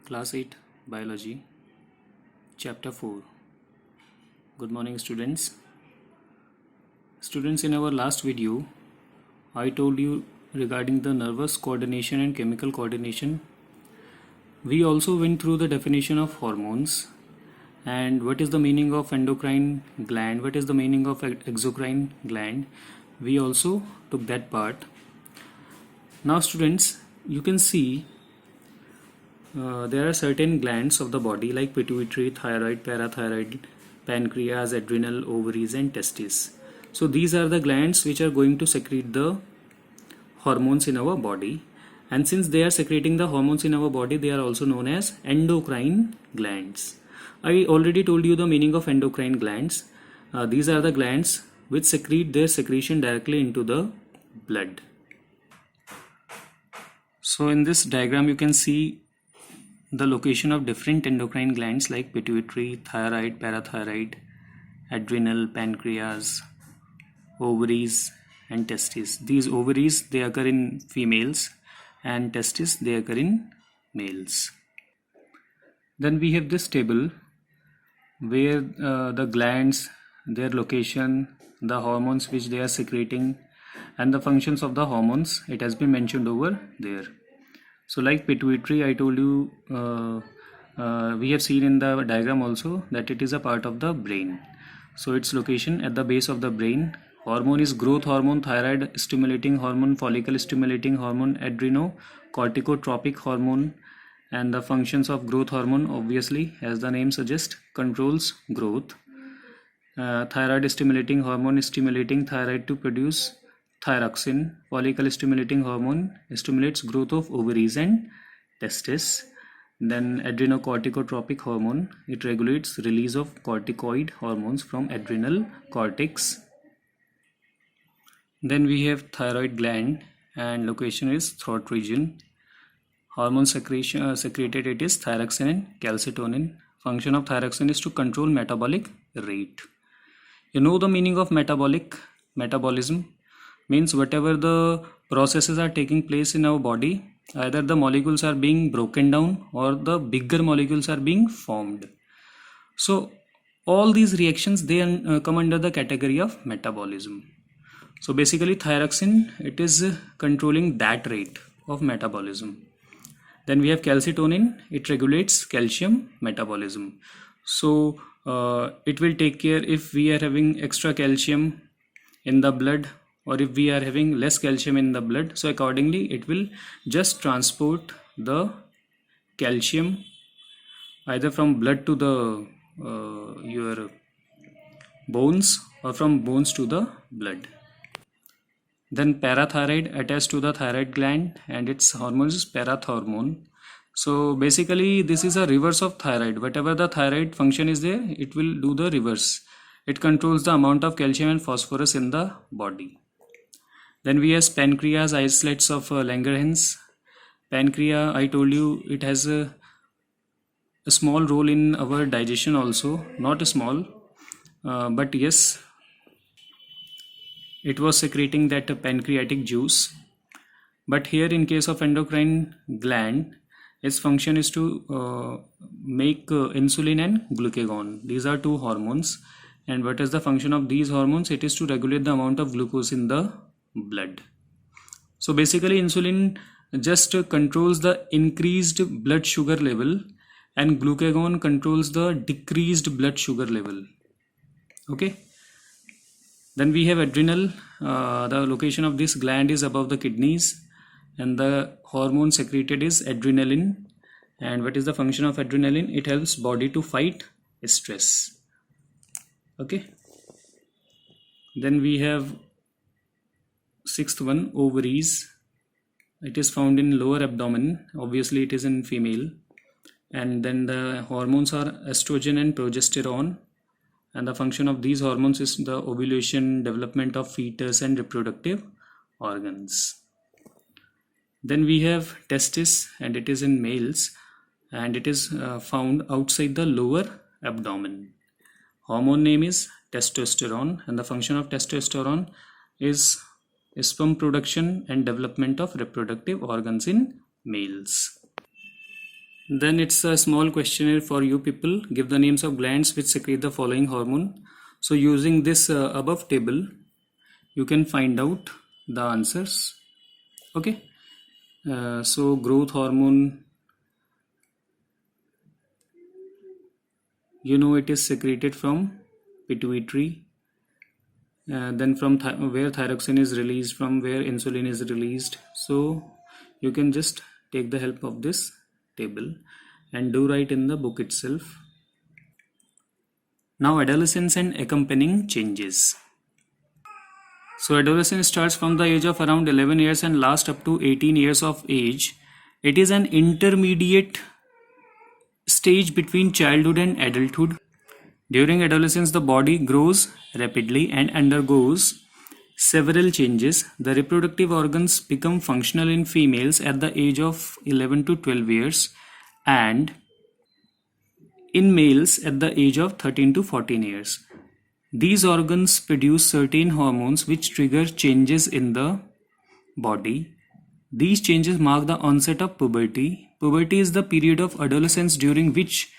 Class 8 Biology Chapter 4. Good morning students. Students, in our last video I told you regarding the nervous coordination and chemical coordination. We also went through the definition of hormones and what is the meaning of endocrine gland, what is the meaning of exocrine gland. We also took that part. Now students, you can see there are certain glands of the body like pituitary, thyroid, parathyroid, pancreas, adrenal, ovaries and testes. So these are the glands which are going to secrete the hormones in our body, and since they are secreting the hormones in our body, they are also known as endocrine glands. I already told you the meaning of endocrine glands. These are the glands which secrete their secretion directly into the blood. So in this diagram you can see the location of different endocrine glands like pituitary, thyroid, parathyroid, adrenal, pancreas, ovaries and testes. These ovaries, they occur in females, and testes, they occur in males. Then we have this table where the glands, their location, the hormones which they are secreting and the functions of the hormones, it has been mentioned over there. So like pituitary, I told you, we have seen in the diagram also that it is a part of the brain. So its location at the base of the brain. Hormone is growth hormone, thyroid stimulating hormone, follicle stimulating hormone, adrenocorticotropic hormone. And the functions of growth hormone, obviously, as the name suggests, controls growth. Thyroid stimulating hormone stimulating thyroid to produce thyroxine. Follicle stimulating hormone stimulates growth of ovaries and testes. Then adrenocorticotropic hormone, it regulates release of corticoid hormones from adrenal cortex. Then we have thyroid gland, and location is throat region. Hormone secretion secreted, it is thyroxine and calcitonin. Function of thyroxine is to control metabolic rate. You know the meaning of metabolism means whatever the processes are taking place in our body, either the molecules are being broken down or the bigger molecules are being formed. So all these reactions, they come under the category of metabolism. So basically thyroxine, it is controlling that rate of metabolism. Then we have calcitonin, it regulates calcium metabolism. So it will take care if we are having extra calcium in the blood or if we are having less calcium in the blood. So accordingly it will just transport the calcium either from blood to the your bones or from bones to the blood. Then parathyroid attached to the thyroid gland and its hormone is parathormone. So basically this is a reverse of thyroid. Whatever the thyroid function is there, it will do the reverse. It controls the amount of calcium and phosphorus in the body. Then we have pancreas, islets of Langerhans. Pancreas, I told you, it has a small role in our digestion also. Not small, but yes, it was secreting that pancreatic juice. But here in case of endocrine gland, its function is to make insulin and glucagon. These are two hormones. And what is the function of these hormones? It is to regulate the amount of glucose in the blood. So basically insulin just controls the increased blood sugar level and glucagon controls the decreased blood sugar level. Okay. Then we have adrenal. The location of this gland is above the kidneys and the hormone secreted is adrenaline. And what is the function of adrenaline? It helps body to fight stress. Okay. Then we have sixth one, ovaries. It is found in lower abdomen. Obviously it is in female. And then the hormones are estrogen and progesterone. And the function of these hormones is the ovulation, development of fetus and reproductive organs. Then we have testis, and it is in males, and it is found outside the lower abdomen. Hormone name is testosterone, and the function of testosterone is sperm production and development of reproductive organs in males. Then it's a small questionnaire for you people. Give the names of glands which secrete the following hormone. So using this above table, you can find out the answers. Okay. So growth hormone, you know, it is secreted from pituitary. Then from where thyroxine is released, from where insulin is released. So you can just take the help of this table and do write in the book itself. Now adolescence and accompanying changes. So adolescence starts from the age of around 11 years and lasts up to 18 years of age. It is an intermediate stage between childhood and adulthood. During adolescence, the body grows rapidly and undergoes several changes. The reproductive organs become functional in females at the age of 11 to 12 years and in males at the age of 13 to 14 years. These organs produce certain hormones which trigger changes in the body. These changes mark the onset of puberty. Puberty is the period of adolescence during which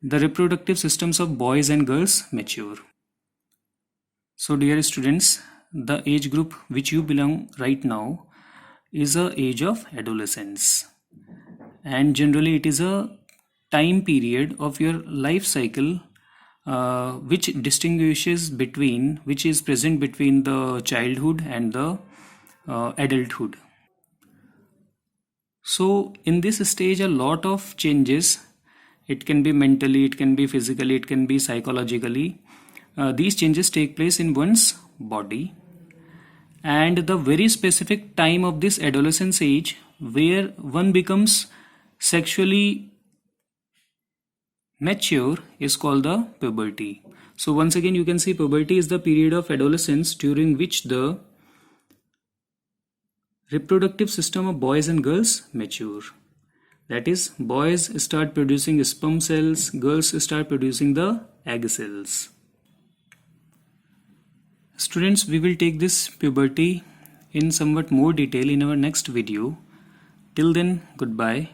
the reproductive systems of boys and girls mature. So dear students, the age group which you belong right now is a age of adolescence, and generally it is a time period of your life cycle which distinguishes between, which is present between the childhood and the adulthood. So in this stage, a lot of changes, it can be mentally, it can be physically, it can be psychologically. These changes take place in one's body, and the very specific time of this adolescence age where one becomes sexually mature is called the puberty. So once again you can see puberty is the period of adolescence during which the reproductive system of boys and girls mature. That is, boys start producing sperm cells, girls start producing the egg cells. Students, we will take this puberty in somewhat more detail in our next video. Till then, goodbye.